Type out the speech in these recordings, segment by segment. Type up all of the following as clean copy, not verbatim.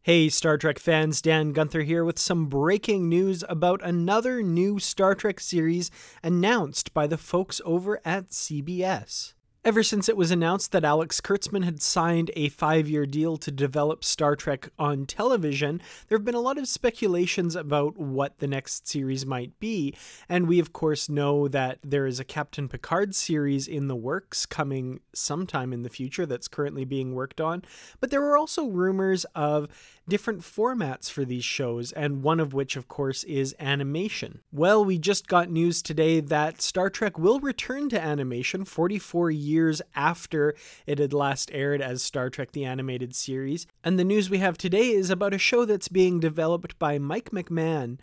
Hey Star Trek fans, Dan Gunther here with some breaking news about another new Star Trek series announced by the folks over at CBS. Ever since it was announced that Alex Kurtzman had signed a 5-year deal to develop Star Trek on television, there have been a lot of speculations about what the next series might be, and we of course know that there is a Captain Picard series in the works coming sometime in the future that's currently being worked on, but there were also rumors of different formats for these shows, and one of which of course is animation. Well, we just got news today that Star Trek will return to animation 44 years after it had last aired as Star Trek the Animated Series, and the news we have today is about a show that's being developed by Mike McMahan,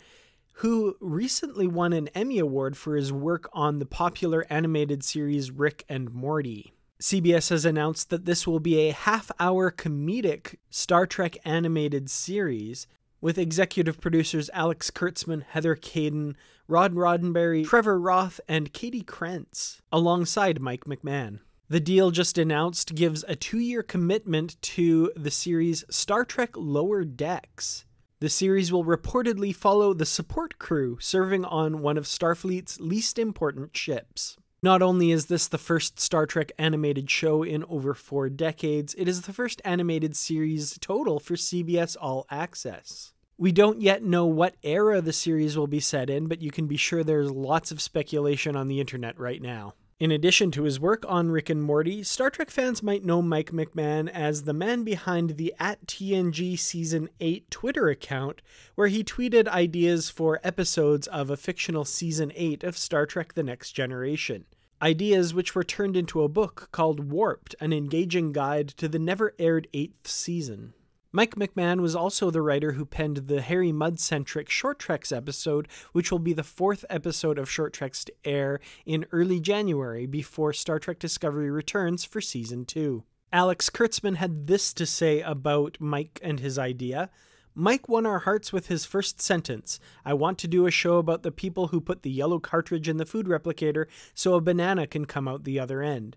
who recently won an Emmy Award for his work on the popular animated series Rick and Morty. CBS has announced that this will be a half-hour comedic Star Trek animated series with executive producers Alex Kurtzman, Heather Caden, Rod Roddenberry, Trevor Roth, and Katie Krentz, alongside Mike McMahan. The deal just announced gives a 2-year commitment to the series Star Trek Lower Decks. The series will reportedly follow the support crew serving on one of Starfleet's least important ships. Not only is this the first Star Trek animated show in over 4 decades, it is the first animated series total for CBS All Access. We don't yet know what era the series will be set in, but you can be sure there's lots of speculation on the internet right now. In addition to his work on Rick and Morty, Star Trek fans might know Mike McMahan as the man behind the @TNG Season 8 Twitter account, where he tweeted ideas for episodes of a fictional Season 8 of Star Trek The Next Generation. Ideas which were turned into a book called Warped, an engaging guide to the never-aired 8th season. Mike McMahan was also the writer who penned the Harry Mudd-centric Short Treks episode, which will be the 4th episode of Short Treks to air in early January before Star Trek Discovery returns for Season 2. Alex Kurtzman had this to say about Mike and his idea. Mike won our hearts with his first sentence. I want to do a show about the people who put the yellow cartridge in the food replicator so a banana can come out the other end.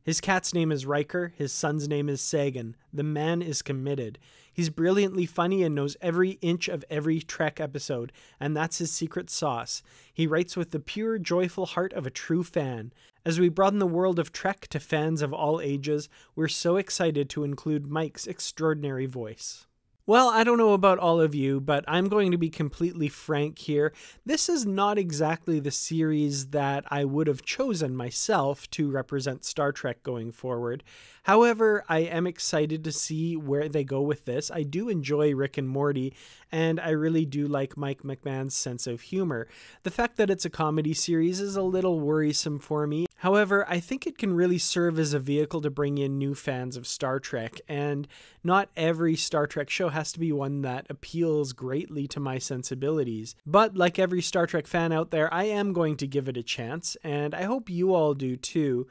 His cat's name is Riker, his son's name is Sagan. The man is committed. He's brilliantly funny and knows every inch of every Trek episode, and that's his secret sauce. He writes with the pure, joyful heart of a true fan. As we broaden the world of Trek to fans of all ages, we're so excited to include Mike's extraordinary voice. Well, I don't know about all of you, but I'm going to be completely frank here. This is not exactly the series that I would have chosen myself to represent Star Trek going forward. However, I am excited to see where they go with this. I do enjoy Rick and Morty, and I really do like Mike McMahan's sense of humor. The fact that it's a comedy series is a little worrisome for me. However, I think it can really serve as a vehicle to bring in new fans of Star Trek, and not every Star Trek show has to be one that appeals greatly to my sensibilities. But like every Star Trek fan out there, I am going to give it a chance, and I hope you all do too.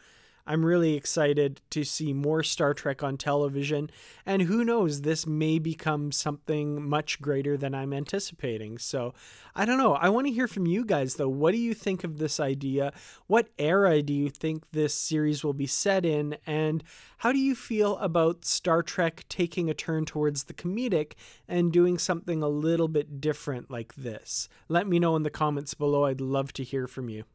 I'm really excited to see more Star Trek on television, and who knows, this may become something much greater than I'm anticipating. So, I don't know. I want to hear from you guys, though. What do you think of this idea? What era do you think this series will be set in? And how do you feel about Star Trek taking a turn towards the comedic and doing something a little bit different like this? Let me know in the comments below. I'd love to hear from you.